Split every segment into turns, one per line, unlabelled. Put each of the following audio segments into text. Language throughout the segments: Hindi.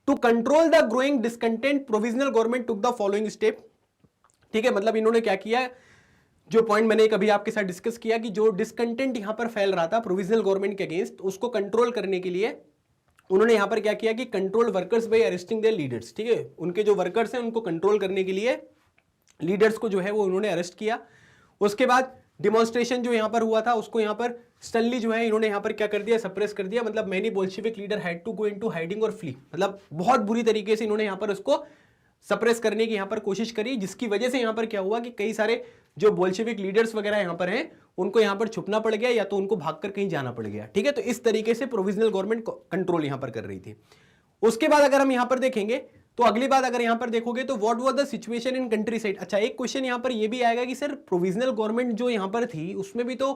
To control the growing discontent provisional government took the following step. ठीक है, मतलब इन्होंने क्या किया, जो पॉइंट मैंने कभी आपके साथ डिस्कस किया कि जो डिसकंटेंट यहां पर फैल रहा था प्रोविजनल गवर्नमेंट के अगेंस्ट, उसको कंट्रोल करने के लिए उन्होंने यहां पर क्या किया कि control workers by arresting their leaders. ठीक है, उनके जो वर्कर्स हैं उनको कंट्रोल करने के लिए लीडर्स को जो है वो उन्होंने अरेस्ट किया। उसके बाद डिमॉन्स्ट्रेशन जो यहां पर हुआ था उसको यहां पर स्टनली जो है इन्होंने यहां पर क्या कर दिया, सप्रेस कर दिया। मतलब many Bolshevik leader had to go into hiding और फ्ली, मतलब बहुत बुरी तरीके से इन्होंने यहां पर उसको सप्रेस करने की यहां पर कोशिश करी, जिसकी वजह से यहां पर क्या हुआ कि कई सारे जो बोल्शेविक लीडर्स वगैरह यहां पर हैं उनको यहां पर छुपना पड़ गया या तो उनको भागकर कहीं जाना पड़ गया। ठीक है, तो इस तरीके से प्रोविजनल गवर्नमेंट कंट्रोल यहां पर कर रही थी। उसके बाद अगर हम यहां पर देखेंगे तो अगली बात अगर यहां पर देखोगे तो what was the situation in country side. अच्छा, एक क्वेश्चन यहां पर यह भी आएगा कि सर प्रोविजनल गवर्नमेंट जो यहां पर थी उसमें भी तो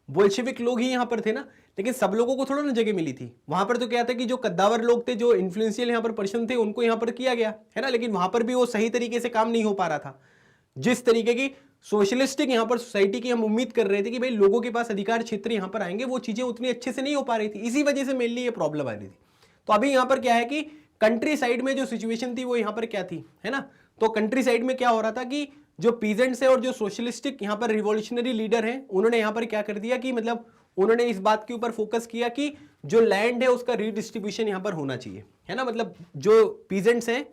बोल्शेविक लोग ही यहां पर थे ना, लेकिन सब लोगों को थोड़ा ना जगह मिली थी। वहां पर तो क्या था कि जो कद्दावर लोग थे, जो इन्फ्लुएंशियल यहां पर पर्सन थे, उनको यहां पर किया गया है ना, लेकिन वहां पर भी वो सही तरीके से काम नहीं हो पा रहा था। जिस तरीके की सोशलिस्टिक यहां पर सोसाइटी की हम उम्मीद कर रहे थे कि भाई लोगों के पास अधिकार क्षेत्र यहां पर आएंगे, वो चीजें उतनी अच्छे से नहीं हो पा रही थी। इसी वजह से मेनली ये प्रॉब्लम आ रही थी। तो अभी यहां पर क्या है कि कंट्री साइड में जो सिचुएशन थी वो यहां पर क्या थी, है ना, तो कंट्री साइड में क्या हो रहा था कि जो पीजेंट्स है और जो सोशलिस्टिक यहां पर रिवॉल्यूशनरी लीडर हैं उन्होंने यहां पर क्या कर दिया कि मतलब उन्होंने इस बात के ऊपर फोकस किया कि जो लैंड है उसका रीडिस्ट्रीब्यूशन यहां पर होना चाहिए, है ना, मतलब जो पीजेंट्स हैं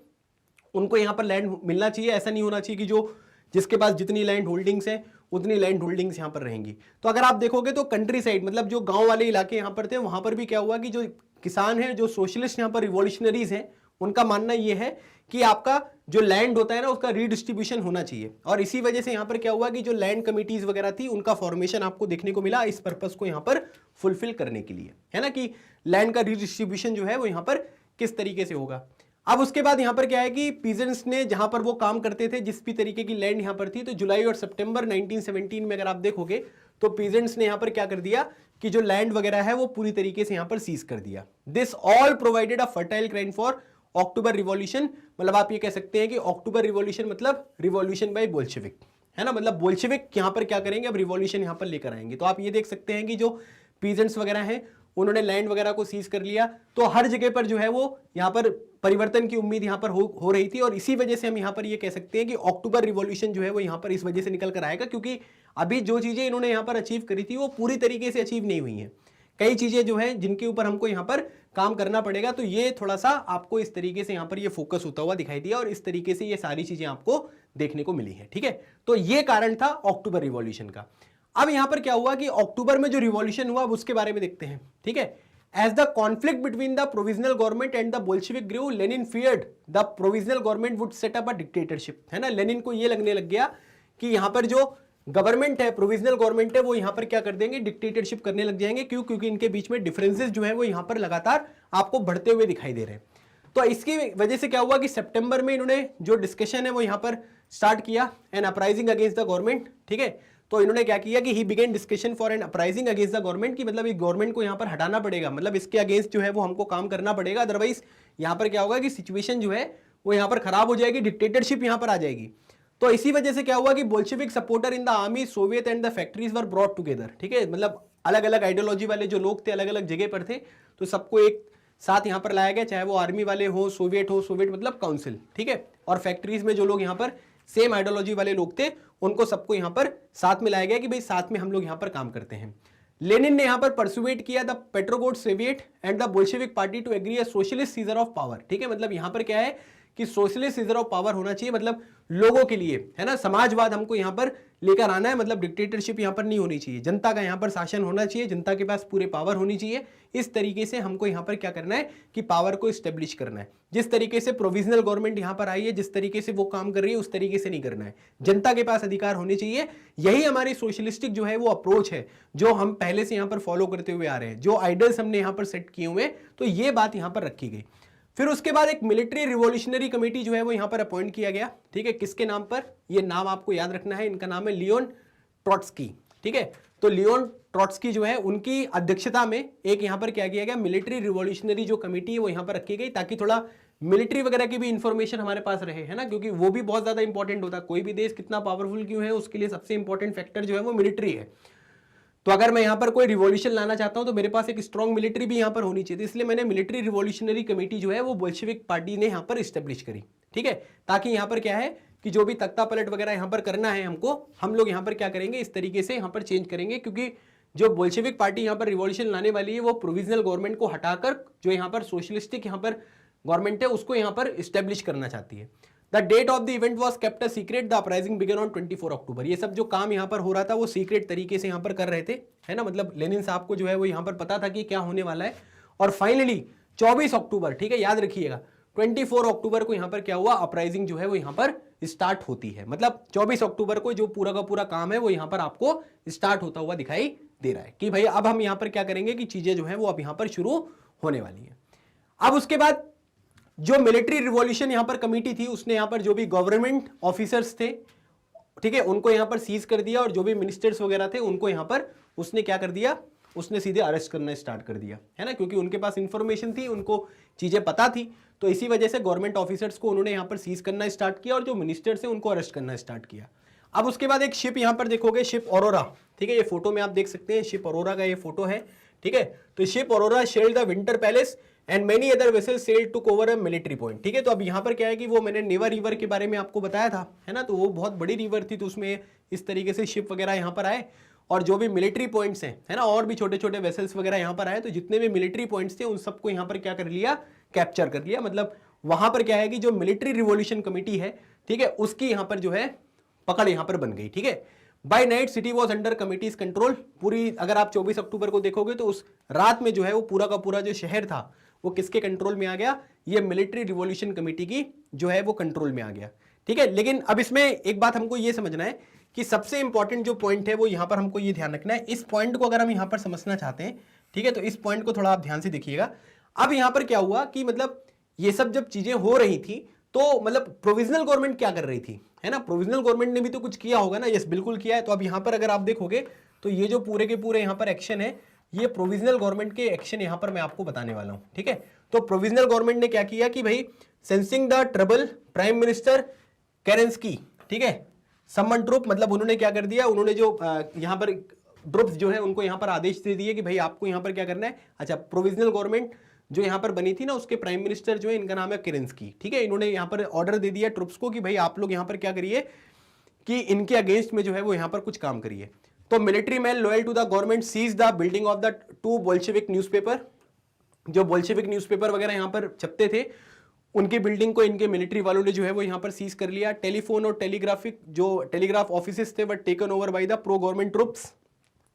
उनको यहां पर लैंड मिलना चाहिए। ऐसा नहीं होना चाहिए कि जो जिसके पास जितनी लैंड होल्डिंग्स है उतनी लैंड होल्डिंग्स यहां पर रहेंगी। तो अगर आप देखोगे तो कंट्री साइड मतलब जो गांव वाले इलाके यहां पर थे वहां पर भी क्या हुआ कि जो किसान है, जो सोशलिस्ट यहां पर रिवॉल्यूशनरीज हैं, उनका मानना यह है कि आपका जो लैंड होता है ना उसका रीडिस्ट्रीब्यूशन होना चाहिए। और इसी वजह से यहां पर क्या हुआ कि जो लैंड कमिटीज वगैरह थी उनका फॉर्मेशन आपको देखने को मिला इस पर्पस को यहां पर फुलफिल करने के लिए, है ना, कि लैंड का रीडिस्ट्रीब्यूशन जो है वो यहां पर किस तरीके से होगा। अब उसके बाद यहां पर क्या है कि पीजेंट्स ने जहां पर वो काम करते थे, जिस भी तरीके की लैंड यहां पर थी, तो जुलाई और सितंबर 1917 में अगर आप देखोगे तो पीजेंट्स ने यहां पर क्या कर दिया कि जो लैंड वगैरह है वो पूरी तरीके से यहां पर सीज कर दिया। This all provided a fertile ground for October revolution. मतलब आप ये कह सकते हैं कि अक्टूबर रिवॉल्यूशन मतलब रिवॉल्यूशन बाय बोल्शेविक, है ना, मतलब बोल्शेविक यहां पर क्या करेंगे, अब रिवॉल्यूशन यहां पर लेकर आएंगे। तो आप ये देख सकते हैं कि जो पीजेंट्स वगैरह हैं उन्होंने लैंड वगैरह को सीज कर लिया, तो हर जगह पर जो है वो यहां पर परिवर्तन की उम्मीद यहां पर हो रही थी। और इसी वजह से हम यहां पर ये कह सकते हैं कि अक्टूबर रिवॉल्यूशन जो है वो यहां पर इस वजह से निकल कर आएगा, क्योंकि अभी जो चीजें इन्होंने यहां पर अचीव करी थी वो पूरी तरीके से अचीव नहीं हुई हैं। कई चीजें जो है जिनके ऊपर हमको यहां पर काम करना पड़ेगा। तो ये थोड़ा सा आपको इस तरीके से यहां पर ये फोकस होता हुआ दिखाई दिया और इस तरीके से ये सारी चीजें आपको देखने को मिली है। ठीक है, तो ये कारण था अक्टूबर रिवॉल्यूशन का। अब यहां पर क्या हुआ कि अक्टूबर में जो रिवॉल्यूशन हुआ उसके बारे में देखते हैं। ठीक है, as the conflict between the provisional government and the Bolshevik grew, Lenin feared the provisional government would set up a dictatorship, है ना। लेनिन को ये लगने लग गया कि यहां पर जो गवर्नमेंट है, प्रोविजनल गवर्नमेंट है, वो यहां पर क्या कर देंगे, डिक्टेटरशिप करने लग जाएंगे। क्यों? क्योंकि इनके बीच में डिफरेंसेस जो है वो यहां पर लगातार आपको बढ़ते हुए दिखाई दे रहे हैं। तो इसकी वजह से क्या हुआ कि सितंबर में इन्होंने जो डिस्कशन है वो यहां पर स्टार्ट किया, an uprising against the government. ठीक है, तो इन्होंने क्या किया कि he began discussion for an uprising against the government, की मतलब इस गवर्नमेंट को यहां पर हटाना पड़ेगा, मतलब इसके अगेंस्ट जो है वो हमको काम करना पड़ेगा, अदरवाइज यहां पर क्या होगा कि सिचुएशन जो है वो यहां पर खराब हो जाएगी, डिक्टेटरशिप यहां पर आ जाएगी। तो इसी वजह से क्या हुआ कि Bolshevik supporter in the army, Soviet and the factories were brought together. ठीक है, मतलब अलग अलग आइडियोलॉजी वाले जो लोग थे अलग अलग जगह पर थे, तो सबको एक साथ यहां पर लाया गया, चाहे वो आर्मी वाले हो, सोवियत मतलब काउंसिल। ठीक है, और फैक्ट्रीज में जो लोग यहां पर सेम आइडियोलॉजी वाले लोग थे उनको सबको यहां पर साथ में लाया गया कि भाई साथ में हम लोग यहां पर काम करते हैं। लेनिन ने यहां पर परसुएट किया the Petrograd Soviet and the Bolshevik party to agree a socialist seizure of power. ठीक है, मतलब यहां पर क्या है कि सोशलिस्ट सीजर ऑफ पावर होना चाहिए, मतलब लोगों के लिए, है ना, समाजवाद हमको यहां पर लेकर आना है, मतलब डिक्टेटरशिप यहां पर नहीं होनी चाहिए, जनता का यहां पर शासन होना चाहिए, जनता के पास पूरे पावर होनी चाहिए। इस तरीके से हमको यहां पर क्या करना है कि पावर को स्टेब्लिश करना है। जिस तरीके से प्रोविजनल गवर्नमेंट यहां पर आई है, जिस तरीके से वो काम कर रही है, उस तरीके से नहीं करना है, जनता के पास अधिकार होने चाहिए। यही हमारी सोशलिस्टिक जो है वो अप्रोच है जो हम पहले से यहां पर फॉलो करते हुए आ रहे हैं, जो आइडियल्स हमने यहां पर सेट किए हुए, तो ये बात यहां पर रखी गई। फिर उसके बाद एक मिलिट्री रिवॉल्यूशनरी कमेटी जो है वो यहां पर अपॉइंट किया गया। ठीक है, किसके नाम पर, ये नाम आपको याद रखना है, इनका नाम है लियोन ट्रॉट्स्की। ठीक है, तो लियोन ट्रॉट्स्की जो है उनकी अध्यक्षता में एक यहां पर क्या किया गया, मिलिट्री रिवॉल्यूशनरी जो कमेटी है वो यहां पर रखी गई, ताकि थोड़ा मिलिट्री वगैरह की भी इंफॉर्मेशन हमारे पास रहे, है ना, क्योंकि वो भी बहुत ज्यादा इंपॉर्टेंट होता है। कोई भी देश कितना पावरफुल क्यों है उसके लिए सबसे इंपॉर्टेंट फैक्टर जो है वो मिलिट्री है। तो अगर मैं यहाँ पर कोई रिवॉल्यूशन लाना चाहता हूं तो मेरे पास एक स्ट्रॉन्ग मिलिट्री भी यहाँ पर होनी चाहिए, इसलिए मैंने मिलिट्री रिवॉल्यूशनरी कमेटी जो है वो बोल्शेविक पार्टी ने यहाँ पर स्टेब्लिश करी, ठीक है, ताकि यहाँ पर क्या है कि जो भी तख्ता पलट वगैरह यहाँ पर करना है हमको, हम लोग यहाँ पर क्या करेंगे, इस तरीके से यहाँ पर चेंज करेंगे, क्योंकि जो बोल्शेविक पार्टी यहाँ पर रिवॉल्यूशन लाने वाली है वो प्रोविजनल गवर्नमेंट को हटाकर जो यहाँ पर सोशलिस्टिक यहाँ पर गवर्नमेंट है उसको यहाँ पर स्टेब्लिश करना चाहती है। The date of the event was kept a secret, the uprising began on 24 October. ये सब जो काम यहाँ पर हो रहा था वो सीक्रेट तरीके से यहाँ पर कर रहे थे, है ना, मतलब लेनिन साहब को जो है वो यहाँ पर पता था कि क्या होने वाला है। और फाइनली 24 अक्टूबर, ठीक है, याद रखिएगा 24 अक्टूबर को यहाँ पर क्या हुआ, अपराइजिंग जो है वो यहाँ पर स्टार्ट होती है। मतलब 24 अक्टूबर को जो पूरा का पूरा काम है वो यहाँ पर आपको स्टार्ट होता हुआ दिखाई दे रहा है कि भाई अब हम यहाँ पर क्या करेंगे कि चीजें जो है वो अब यहाँ पर शुरू होने वाली है। अब उसके बाद जो मिलिट्री रिवॉल्यूशन यहाँ पर कमेटी थी उसने यहाँ पर जो भी गवर्नमेंट ऑफिसर्स थे, ठीक है, उनको यहाँ पर सीज कर दिया, और जो भी मिनिस्टर्स वगैरह थे उनको यहाँ पर उसने क्या कर दिया, उसने सीधे अरेस्ट करना स्टार्ट कर दिया, है ना, क्योंकि उनके पास इंफॉर्मेशन थी, उनको चीजें पता थी, तो इसी वजह से गवर्नमेंट ऑफिसर्स को उन्होंने यहाँ पर सीज करना स्टार्ट किया और जो मिनिस्टर्स हैं उनको अरेस्ट करना स्टार्ट किया। अब उसके बाद एक शिप यहाँ पर देखोगे, शिप अरोरा, ठीक है, ये फोटो में आप देख सकते हैं, शिप अरोरा का ये फोटो है, ठीक है। तो ship Arora sailed the winter palace and many other vessels sailed took over a military point, ठीक है। तो अब यहाँ पर क्या है कि वो मैंने नेवा रिवर के बारे में आपको बताया था, है ना, तो वो बहुत बड़ी रिवर थी, तो उसमें इस तरीके से शिप वगैरह यहाँ पर आए और जो भी मिलिट्री पॉइंट्स हैं, है ना, और भी छोटे छोटे वेसल्स वगैरह यहाँ पर आए, तो जितने भी मिलिट्री पॉइंट्स थे उन सबको यहाँ पर क्या कर लिया, कैप्चर कर लिया। मतलब वहां पर क्या है कि जो मिलिट्री रिवॉल्यूशन कमेटी है, ठीक है, उसकी यहाँ पर जो है पकड़ यहाँ पर बन गई, ठीक है। By night city was under committee's control, पूरी अगर आप 24 अक्टूबर को देखोगे तो उस रात में जो है वो पूरा का पूरा जो शहर था वो किसके कंट्रोल में आ गया, ये मिलिट्री रिवॉल्यूशन कमेटी की जो है वो कंट्रोल में आ गया, ठीक है। लेकिन अब इसमें एक बात हमको ये समझना है कि सबसे इंपॉर्टेंट जो पॉइंट है वो यहाँ पर हमको ये ध्यान रखना है, इस पॉइंट को अगर हम यहाँ पर समझना चाहते हैं, ठीक है, तो इस पॉइंट को थोड़ा आप ध्यान से देखिएगा। अब यहाँ पर क्या हुआ कि मतलब ये सब जब चीजें हो रही थी तो मतलब प्रोविजनल गवर्नमेंट क्या कर रही थी, है ना, प्रोविजनल गवर्नमेंट ने भी तो कुछ किया होगा ना, यस बिल्कुल किया है। तो अब यहाँ पर अगर आप देखोगे तो ये जो पूरे के पूरे यहाँ पर एक्शन है ये प्रोविजनल गवर्नमेंट के एक्शन यहाँ पर मैं आपको बताने वाला हूँ, ठीक है। तो प्रोविजनल गवर्नमेंट ने क्या किया कि भाई sensing the trouble, prime minister Kerensky, ठीक है, समन ट्रूप, मतलब उन्होंने क्या कर दिया, उन्होंने जो यहाँ पर ट्रूप्स जो है उनको यहाँ पर आदेश दे दिए कि भाई आपको यहाँ पर क्या करना है। अच्छा, प्रोविजनल गवर्नमेंट जो यहाँ पर बनी थी ना उसके प्राइम मिनिस्टर जो है इनका नाम है केरेंस्की, ठीक है, इन्होंने यहाँ पर ऑर्डर दे दिया ट्रुप्स को कि भाई आप लोग यहाँ पर क्या करिए कि इनके अगेंस्ट में जो है वो यहाँ पर कुछ काम करिए। तो military man loyal to the government seize the building of the 2 Bolshevik newspaper, जो बोल्शेविक न्यूज़पेपर वगैरह यहाँ पर छपते थे उनकी बिल्डिंग को इनके मिलिट्री वालों ने जो है वो यहाँ पर सीज कर लिया। टेलीफोन और टेलीग्राफिक जो टेलीग्राफ ऑफिसेस थे but taken over by the pro government troops,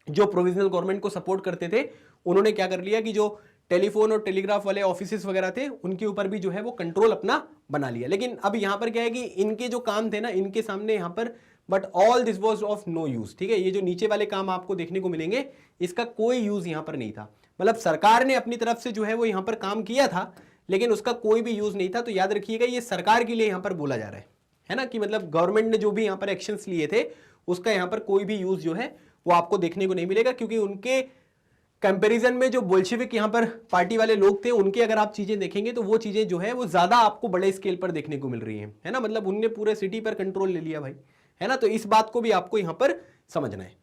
जो प्रोविजनल गवर्नमेंट को सपोर्ट करते थे उन्होंने क्या कर लिया कि जो टेलीफोन और टेलीग्राफ वाले ऑफिसेस वगैरह थे उनके ऊपर भी जो है वो कंट्रोल अपना बना लिया। लेकिन अब यहाँ पर क्या है कि इनके जो काम थे ना इनके सामने यहाँ पर, but all this was of no use, ठीक है, ये जो नीचे वाले काम आपको देखने को मिलेंगे इसका कोई यूज यहाँ पर नहीं था। मतलब सरकार ने अपनी तरफ से जो है वो यहाँ पर काम किया था लेकिन उसका कोई भी यूज नहीं था। तो याद रखिएगा ये सरकार के लिए यहाँ पर बोला जा रहा है ना, कि मतलब गवर्नमेंट ने जो भी यहाँ पर एक्शंस लिए थे उसका यहाँ पर कोई भी यूज जो है वो आपको देखने को नहीं मिलेगा, क्योंकि उनके कंपैरिजन में जो बोल्शेविक यहाँ पर पार्टी वाले लोग थे उनकी अगर आप चीजें देखेंगे तो वो चीजें जो है वो ज्यादा आपको बड़े स्केल पर देखने को मिल रही हैं, है ना, मतलब उनने पूरे सिटी पर कंट्रोल ले लिया भाई, है ना। तो इस बात को भी आपको यहाँ पर समझना है।